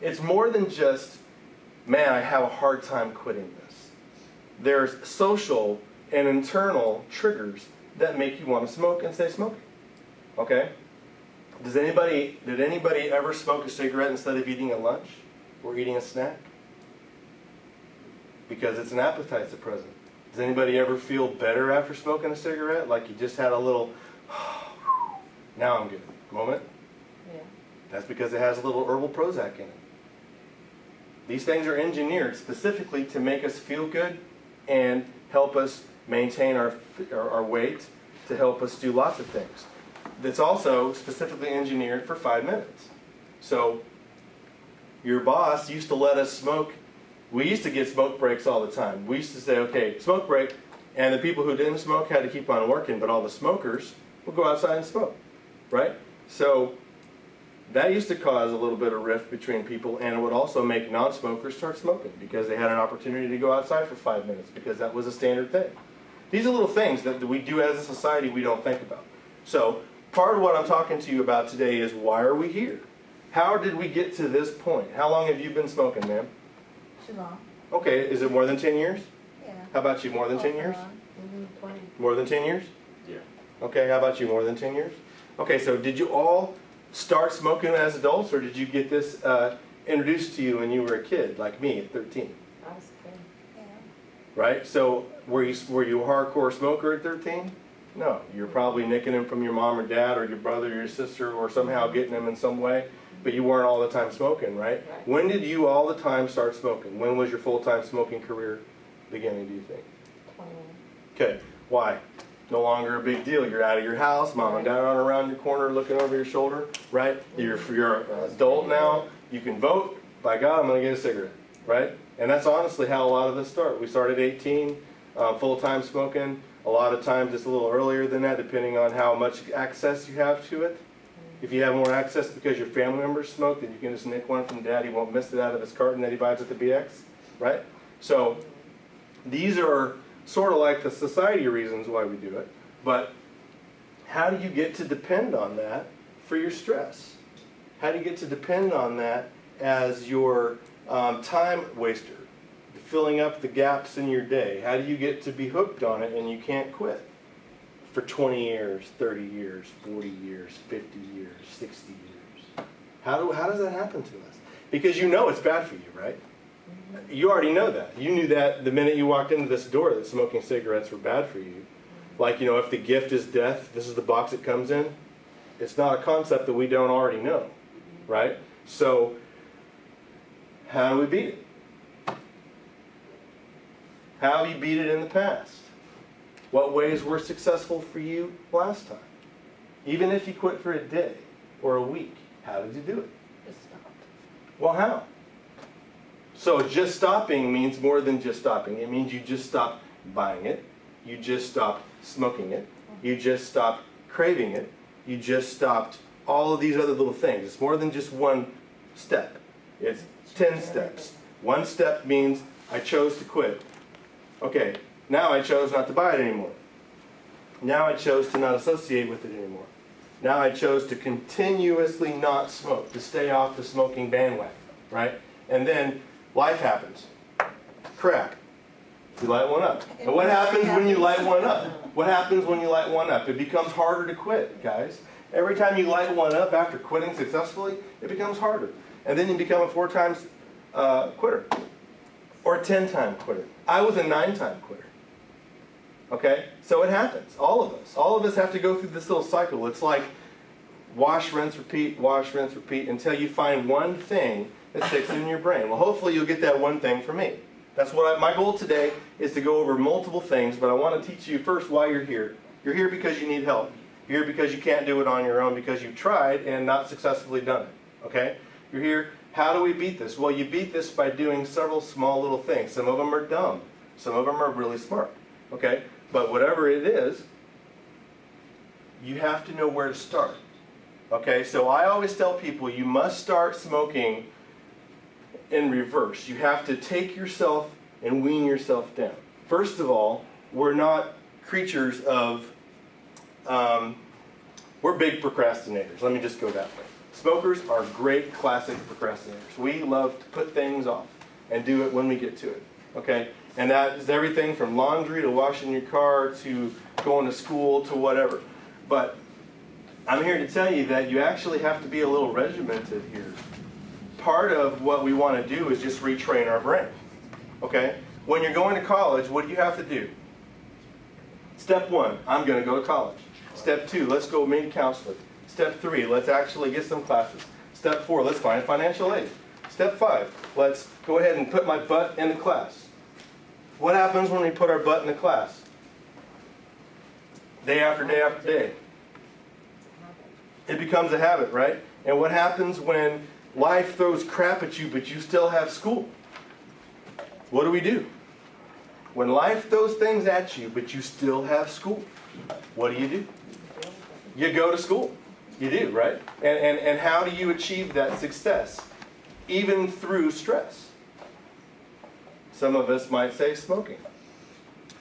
it's more than just, man, I have a hard time quitting this. There's social and internal triggers that make you want to smoke and stay smoking. Okay? Did anybody ever smoke a cigarette instead of eating a lunch or eating a snack? Because it's an appetite suppressant. Does anybody ever feel better after smoking a cigarette? Like you just had a little, now I'm good moment? Yeah. That's because it has a little herbal Prozac in it. These things are engineered specifically to make us feel good and help us maintain our weight, to help us do lots of things. It's also specifically engineered for 5 minutes. So your boss used to let us smoke. We used to get smoke breaks all the time. We used to say, okay, smoke break, and the people who didn't smoke had to keep on working, but all the smokers would go outside and smoke, right? So that used to cause a little bit of rift between people, and it would also make non-smokers start smoking because they had an opportunity to go outside for 5 minutes because that was a standard thing. These are little things that we do as a society we don't think about. So part of what I'm talking to you about today is, why are we here? How did we get to this point? How long have you been smoking, ma'am? Too long. Okay, is it more than 10 years? Yeah. How about you, more than 10 years? 20. More than 10 years? Yeah. Okay, how about you, more than 10 years? Okay, so did you all start smoking as adults, or did you get this introduced to you when you were a kid, like me at 13? I was a kid. Yeah. Right? So were you a hardcore smoker at 13? No, you're probably nicking them from your mom or dad or your brother or your sister, or somehow getting them in some way, but you weren't all the time smoking, right? Right. When did you all the time start smoking? When was your full-time smoking career beginning, do you think? 21. Okay, why? No longer a big deal. You're out of your house, mom and dad aren't around your corner looking over your shoulder, right? You're an adult now, you can vote, by God, I'm going to get a cigarette, right? And that's honestly how a lot of us start. We start at 18, full-time smoking. A lot of times it's a little earlier than that, depending on how much access you have to it. If you have more access because your family members smoke, then you can just nick one from dad. He won't miss it out of his carton that he buys at the BX, right? So these are sort of like the society reasons why we do it. But how do you get to depend on that for your stress? How do you get to depend on that as your time waster, filling up the gaps in your day? How do you get to be hooked on it and you can't quit for 20 years, 30 years, 40 years, 50 years, 60 years? How does that happen to us? Because you know it's bad for you, right? You already know that. You knew that the minute you walked into this door, that smoking cigarettes were bad for you. Like, you know, if the gift is death, this is the box it comes in. It's not a concept that we don't already know, right? So how do we beat it? How have you beat it in the past? What ways were successful for you last time? Even if you quit for a day or a week, how did you do it? Just stopped. Well, how? So just stopping means more than just stopping. It means you just stopped buying it. You just stopped smoking it. You just stopped craving it. You just stopped all of these other little things. It's more than just one step. It's 10 steps. One step means I chose to quit. Okay, now I chose not to buy it anymore. Now I chose to not associate with it anymore. Now I chose to continuously not smoke, to stay off the smoking bandwagon, right? And then life happens. Crack. You light one up. And what happens when you light one up? What happens when you light one up? It becomes harder to quit, guys. Every time you light one up after quitting successfully, it becomes harder. And then you become a 4 times quitter. Or a 10-time quitter. I was a 9-time quitter. Okay? So it happens. All of us. All of us have to go through this little cycle. It's like wash, rinse, repeat, until you find one thing that sticks in your brain. Well, hopefully you'll get that one thing from me. That's what my goal today is, to go over multiple things, but I want to teach you first why you're here. You're here because you need help. You're here because you can't do it on your own, because you've tried and not successfully done it. Okay? You're here. How do we beat this? Well, you beat this by doing several small little things. Some of them are dumb. Some of them are really smart. Okay? But whatever it is, you have to know where to start. Okay? So I always tell people, you must start smoking in reverse. You have to take yourself and wean yourself down. First of all, we're not creatures of, we're big procrastinators. Let me just go that way. Smokers are great classic procrastinators. We love to put things off and do it when we get to it, okay? And that is everything from laundry to washing your car to going to school to whatever. But I'm here to tell you that you actually have to be a little regimented here. Part of what we want to do is just retrain our brain, okay? When you're going to college, what do you have to do? Step 1, I'm going to go to college. Step 2, let's go meet a counselor. Step 3, let's actually get some classes. Step 4, let's find financial aid. Step 5, let's go ahead and put my butt in the class. What happens when we put our butt in the class? Day after day after day. It becomes a habit, right? And what happens when life throws crap at you but you still have school? What do? When life throws things at you but you still have school, what do? You go to school. You do, right? And how do you achieve that success? Even through stress. Some of us might say smoking,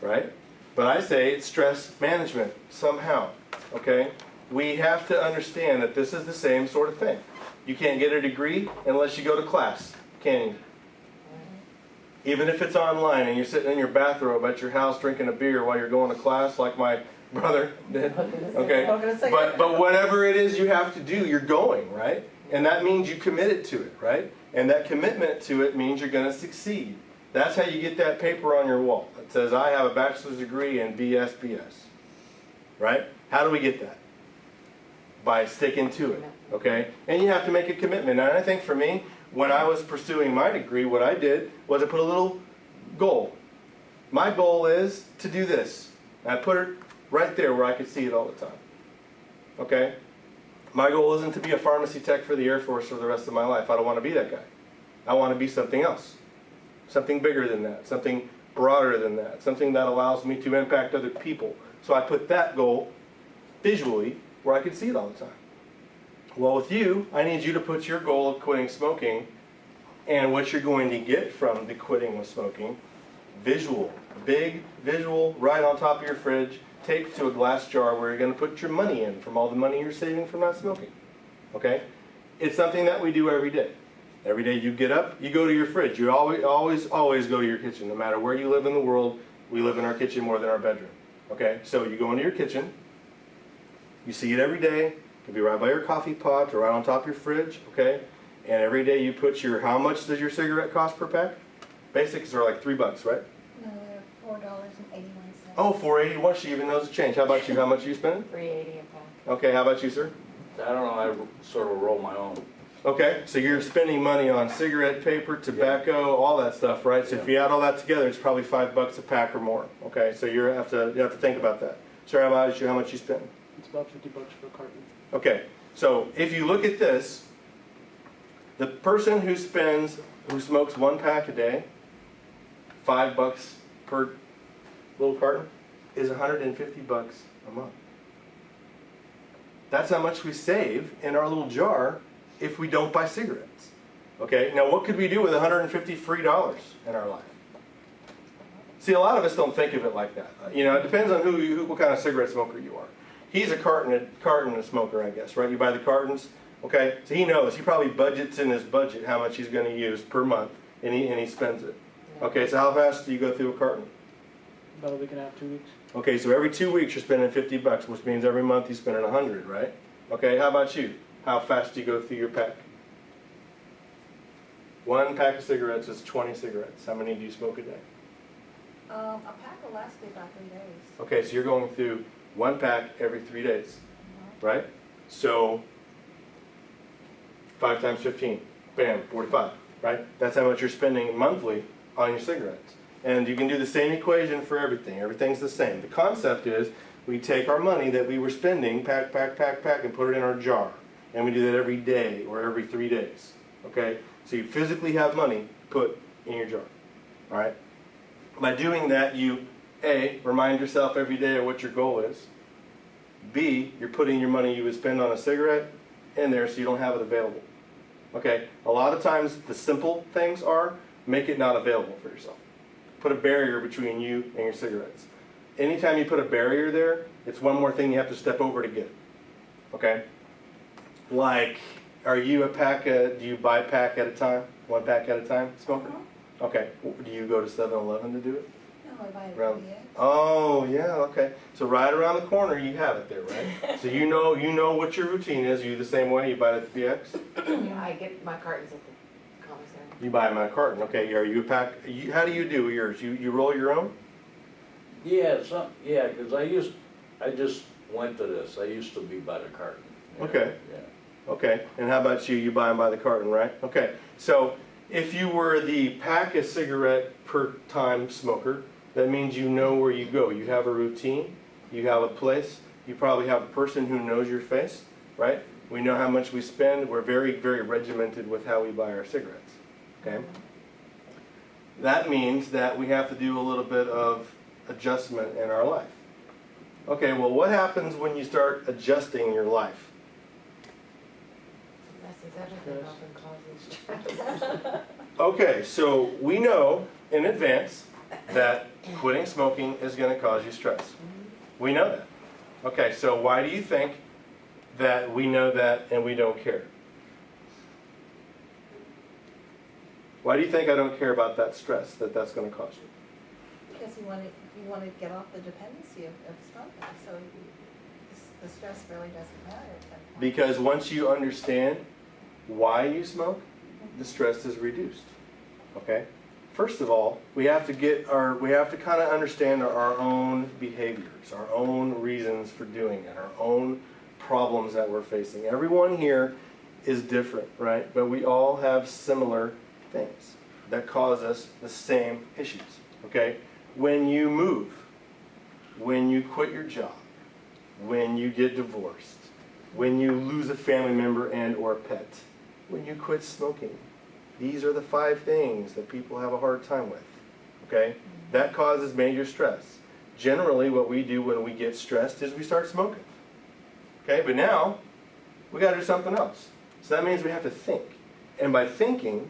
right? But I say it's stress management somehow, okay? We have to understand that this is the same sort of thing. You can't get a degree unless you go to class, can you? Even if it's online and you're sitting in your bathrobe at your house drinking a beer while you're going to class like my brother did, okay? But whatever it is you have to do, you're going, right? And that means you committed to it, right? And that commitment to it means you're going to succeed. That's how you get that paper on your wall. It says, I have a bachelor's degree in BSBS, right? How do we get that? By sticking to it, okay? And you have to make a commitment. And I think for me, when I was pursuing my degree, what I did was I put a little goal. My goal is to do this. And I put it right there where I could see it all the time, okay? My goal isn't to be a pharmacy tech for the Air Force for the rest of my life. I don't want to be that guy. I want to be something else. Something bigger than that. Something broader than that. Something that allows me to impact other people. So I put that goal visually where I could see it all the time. Well, with you, I need you to put your goal of quitting smoking and what you're going to get from the quitting of smoking, visual. Big visual right on top of your fridge, taped to a glass jar where you're going to put your money in from all the money you're saving from not smoking. Okay? It's something that we do every day. Every day you get up, you go to your fridge. You always go to your kitchen. No matter where you live in the world, we live in our kitchen more than our bedroom. Okay? So you go into your kitchen. You see it every day. It could be right by your coffee pot or right on top of your fridge. Okay? And every day you put your, how much does your cigarette cost per pack? Basics are like $3, right? No, they're $4.81. Oh, $4.81. She even knows the change. How about you? How much are you spending? $3.80 a pack. Okay, how about you, sir? I don't know, I sort of roll my own. Okay, so you're spending money on cigarette paper, tobacco, all that stuff, right? So if you add all that together, it's probably $5 a pack or more. Okay, so you have to think about that. Sir, how much you spend? It's about $50 for a carton. Okay, so if you look at this, the person who smokes 1 pack a day, $5 per little carton, is $150 a month. That's how much we save in our little jar if we don't buy cigarettes. Okay, now what could we do with $150 free in our life? See, a lot of us don't think of it like that. You know, it depends on what kind of cigarette smoker you are. He's a carton smoker, I guess, right? You buy the cartons, okay? So he knows. He probably budgets in his budget how much he's going to use per month, and he spends it. Okay, so how fast do you go through a carton? About a week and a half, 2 weeks. Okay, so every 2 weeks you're spending $50, which means every month you're spending $100, right? Okay, how about you? How fast do you go through your pack? 1 pack of cigarettes is 20 cigarettes. How many do you smoke a day? A pack will last me about 3 days. Okay, so you're going through 1 pack every 3 days, right? So 5 times 15, bam, 45, right? That's how much you're spending monthly on your cigarettes. And you can do the same equation for everything. Everything's the same. The concept is we take our money that we were spending, pack, and put it in our jar. And we do that every day or every 3 days. Okay? So you physically have money put in your jar. All right? By doing that, you, A, remind yourself every day of what your goal is. B, you're putting your money you would spend on a cigarette in there so you don't have it available. Okay? A lot of times the simple things are make it not available for yourself. Put a barrier between you and your cigarettes. Anytime you put a barrier there, it's one more thing you have to step over to get. Okay? Like, Are you do you buy a pack at a time? One pack at a time, smoker? Okay. Do you go to 7-Eleven to do it? No, I buy it Around- from the eggs. Oh, yeah, okay. So right around the corner, you have it there, right? So you know what your routine is. You the same way? You buy it at the PX? Yeah, I get my cartons at the commissary. You buy them at a carton. Okay, are you a pack? How do you do yours? You roll your own? Yeah, because I just went to this. I used to be by the carton. you know, Okay. Yeah. Okay, and how about you? You buy them by the carton, right? Okay, so if you were the pack a cigarette per time smoker, that means you know where you go. You have a routine, you have a place, you probably have a person who knows your face, right? We know how much we spend. We're very, very regimented with how we buy our cigarettes, okay? That means that we have to do a little bit of adjustment in our life. Okay, well, what happens when you start adjusting your life? Messes everything up and causes stress. Okay, so we know in advance that quitting smoking is going to cause you stress. We know that. Okay, so why do you think that we know that and we don't care? Why do you think I don't care about that stress that that's going to cause you? Because you want to get off the dependency of smoking, so the stress really doesn't matter at that point. Because once you understand why you smoke, the stress is reduced. Okay? First of all, we have to kind of understand our own behaviors, our own reasons for doing it, our own problems that we're facing. Everyone here is different, right? But we all have similar things that cause us the same issues. Okay? When you move, when you quit your job, when you get divorced, when you lose a family member and or pet, when you quit smoking. These are the 5 things that people have a hard time with. Okay? That causes major stress. Generally, what we do when we get stressed is we start smoking. Okay? But now, we got to do something else. So that means we have to think. And by thinking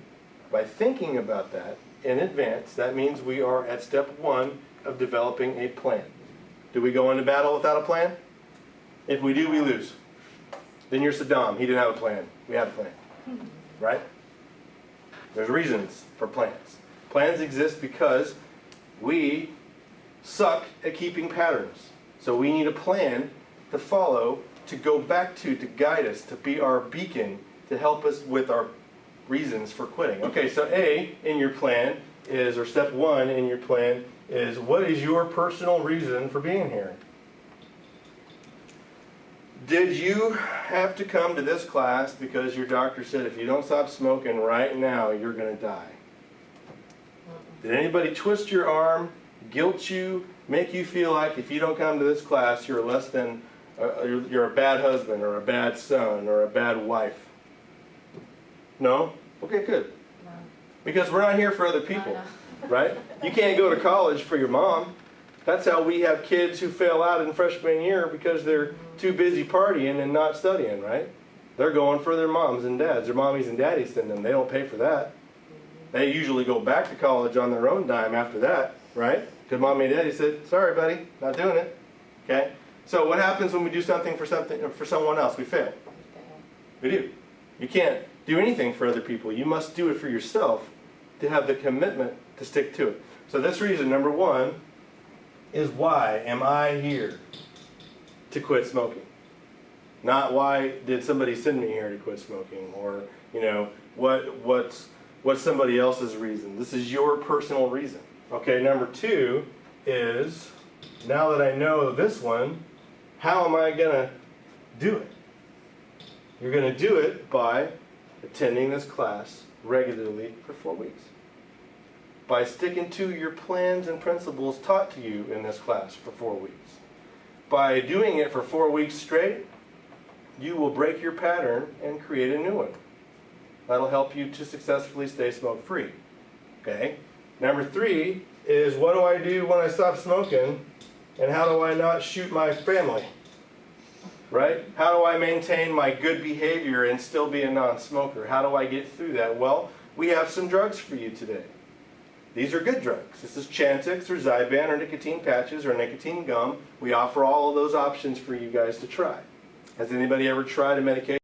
about that in advance, that means we are at step 1 of developing a plan. Do we go into battle without a plan? If we do, we lose. Then you're Saddam. He didn't have a plan. We have a plan. Right? There's reasons for plans. Plans exist because we suck at keeping patterns. So we need a plan to follow, to go back to guide us, to be our beacon, to help us with our reasons for quitting. Okay, so A in your plan is, or step 1 in your plan is, what is your personal reason for being here? Did you have to come to this class because your doctor said if you don't stop smoking right now, you're going to die? Did anybody twist your arm, guilt you, make you feel like if you don't come to this class, you're less than, you're a bad husband or a bad son or a bad wife? No? Okay, good. No. Because we're not here for other people, No. right? You can't go to college for your mom. That's how we have kids who fail out in freshman year because they're too busy partying and not studying, right? They're going for their moms and dads. Their mommies and daddies send them. They don't pay for that. They usually go back to college on their own dime after that, right? Because mommy and daddy said, sorry, buddy, not doing it. Okay? So what happens when we do something for someone else? We fail. We do. You can't do anything for other people. You must do it for yourself to have the commitment to stick to it. So this reason, number 1, is why am I here to quit smoking? Not why did somebody send me here to quit smoking, or what's somebody else's reason. This is your personal reason. Okay, number 2 is, now that I know this one, how am I gonna do it? You're gonna do it by attending this class regularly for 4 weeks. By sticking to your plans and principles taught to you in this class for 4 weeks. By doing it for 4 weeks straight, you will break your pattern and create a new one. That'll help you to successfully stay smoke-free. Okay? Number 3 is, what do I do when I stop smoking, and how do I not shoot my family? Right? How do I maintain my good behavior and still be a non-smoker? How do I get through that? Well, we have some drugs for you today. These are good drugs. This is Chantix or Zyban or nicotine patches or nicotine gum. We offer all of those options for you guys to try. Has anybody ever tried a medication